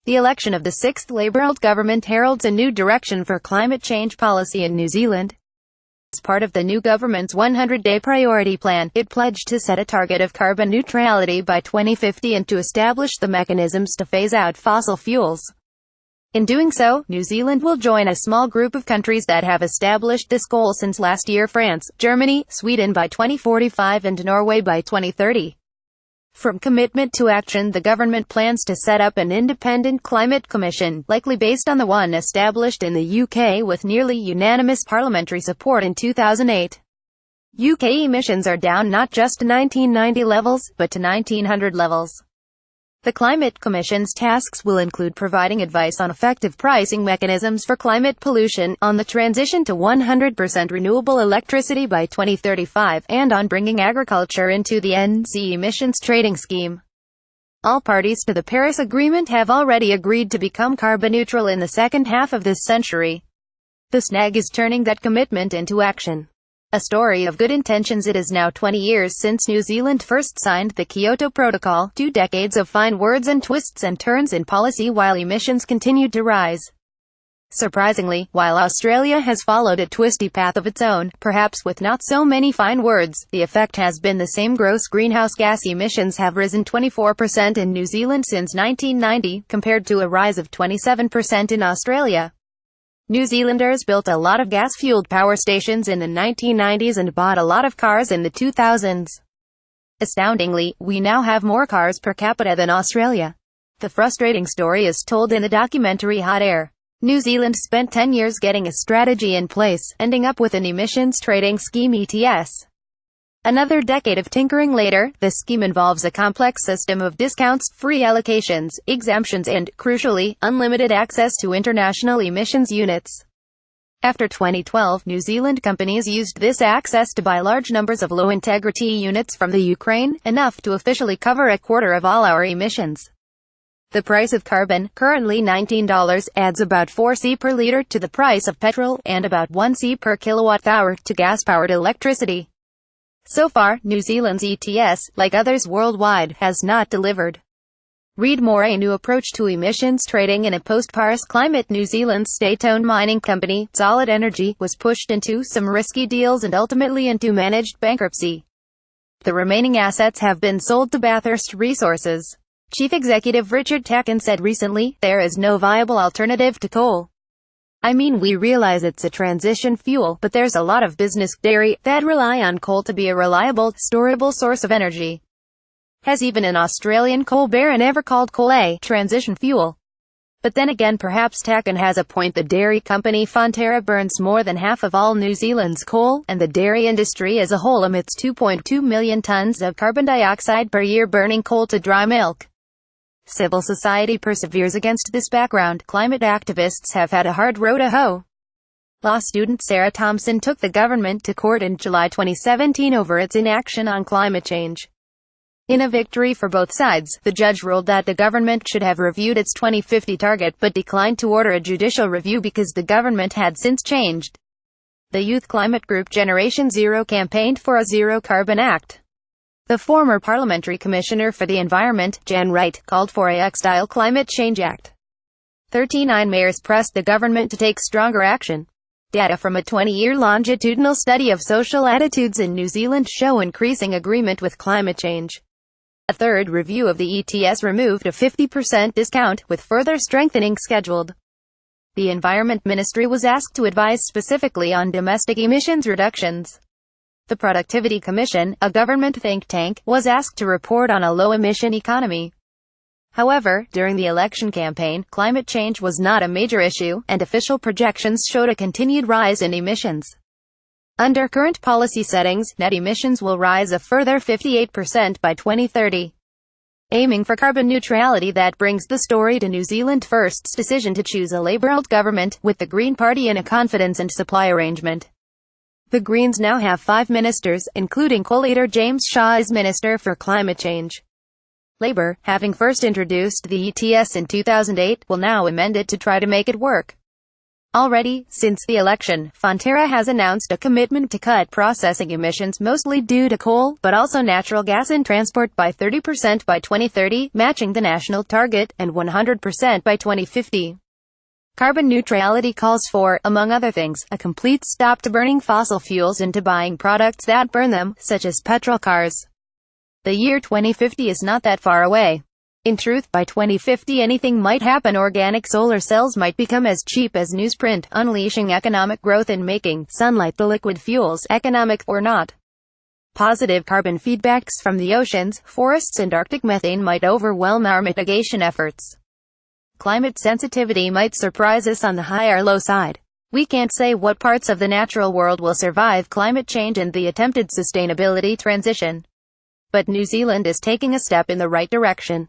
The election of the sixth Labourled government heralds a new direction for climate change policy in New Zealand. As part of the new government's 100-day priority plan, it pledged to set a target of carbon neutrality by 2050 and to establish the mechanisms to phase out fossil fuels. In doing so, New Zealand will join a small group of countries that have established this goal since last year: France, Germany, Sweden by 2045 and Norway by 2030. From commitment to action, the government plans to set up an independent climate commission, likely based on the one established in the UK with nearly unanimous parliamentary support in 2008. UK emissions are down not just to 1990 levels, but to 1900 levels. The Climate Commission's tasks will include providing advice on effective pricing mechanisms for climate pollution, on the transition to 100% renewable electricity by 2035, and on bringing agriculture into the NC emissions trading scheme. All parties to the Paris Agreement have already agreed to become carbon neutral in the second half of this century. The snag is turning that commitment into action. A story of good intentions. It is now 20 years since New Zealand first signed the Kyoto Protocol, 2 decades of fine words and twists and turns in policy while emissions continued to rise. Surprisingly, while Australia has followed a twisty path of its own, perhaps with not so many fine words, the effect has been the same. Gross greenhouse gas emissions have risen 24% in New Zealand since 1990, compared to a rise of 27% in Australia. New Zealanders built a lot of gas-fueled power stations in the 1990s and bought a lot of cars in the 2000s. Astoundingly, we now have more cars per capita than Australia. The frustrating story is told in the documentary Hot Air. New Zealand spent 10 years getting a strategy in place, ending up with an emissions trading scheme (ETS). Another decade of tinkering later, the scheme involves a complex system of discounts, free allocations, exemptions and, crucially, unlimited access to international emissions units. After 2012, New Zealand companies used this access to buy large numbers of low-integrity units from the Ukraine, enough to officially cover a quarter of all our emissions. The price of carbon, currently $19, adds about 4 cents per litre to the price of petrol, and about 1 cent per kilowatt-hour to gas-powered electricity. So far, New Zealand's ETS, like others worldwide, has not delivered. Read more. A new approach to emissions trading in a post-Paris climate. New Zealand's state-owned mining company, Solid Energy, was pushed into some risky deals and ultimately into managed bankruptcy. The remaining assets have been sold to Bathurst Resources. Chief Executive Richard Tacken said recently, "There is no viable alternative to coal. I mean, we realize it's a transition fuel, but there's a lot of business, dairy, that rely on coal to be a reliable, storable source of energy. Has even an Australian coal baron ever called coal a transition fuel?" But then again, perhaps Tacken has a point. The dairy company Fonterra burns more than half of all New Zealand's coal, and the dairy industry as a whole emits 2.2 million tons of carbon dioxide per year burning coal to dry milk. Civil society perseveres against this background. Climate activists have had a hard row to hoe. Law student Sarah Thompson took the government to court in July 2017 over its inaction on climate change. In a victory for both sides, the judge ruled that the government should have reviewed its 2050 target but declined to order a judicial review because the government had since changed. The youth climate group Generation Zero campaigned for a zero-carbon act. The former Parliamentary Commissioner for the Environment, Jan Wright, called for a style Climate Change Act. 39 mayors pressed the government to take stronger action. Data from a 20-year longitudinal study of social attitudes in New Zealand show increasing agreement with climate change. A third review of the ETS removed a 50% discount, with further strengthening scheduled. The Environment Ministry was asked to advise specifically on domestic emissions reductions. The Productivity Commission, a government think tank, was asked to report on a low-emission economy. However, during the election campaign, climate change was not a major issue, and official projections showed a continued rise in emissions. Under current policy settings, net emissions will rise a further 58% by 2030. Aiming for carbon neutrality. That brings the story to New Zealand First's decision to choose a Labour-held government, with the Green Party in a confidence and supply arrangement. The Greens now have 5 ministers, including co-leader James Shaw as Minister for Climate Change. Labour, having first introduced the ETS in 2008, will now amend it to try to make it work. Already, since the election, Fonterra has announced a commitment to cut processing emissions mostly due to coal, but also natural gas and transport by 30% by 2030, matching the national target, and 100% by 2050. Carbon neutrality calls for, among other things, a complete stop to burning fossil fuels and to buying products that burn them, such as petrol cars. The year 2050 is not that far away. In truth, by 2050 anything might happen. Organic solar cells might become as cheap as newsprint, unleashing economic growth and making sunlight the liquid fuels, economic or not. Positive carbon feedbacks from the oceans, forests and Arctic methane might overwhelm our mitigation efforts. Climate sensitivity might surprise us on the high or low side. We can't say what parts of the natural world will survive climate change and the attempted sustainability transition. But New Zealand is taking a step in the right direction.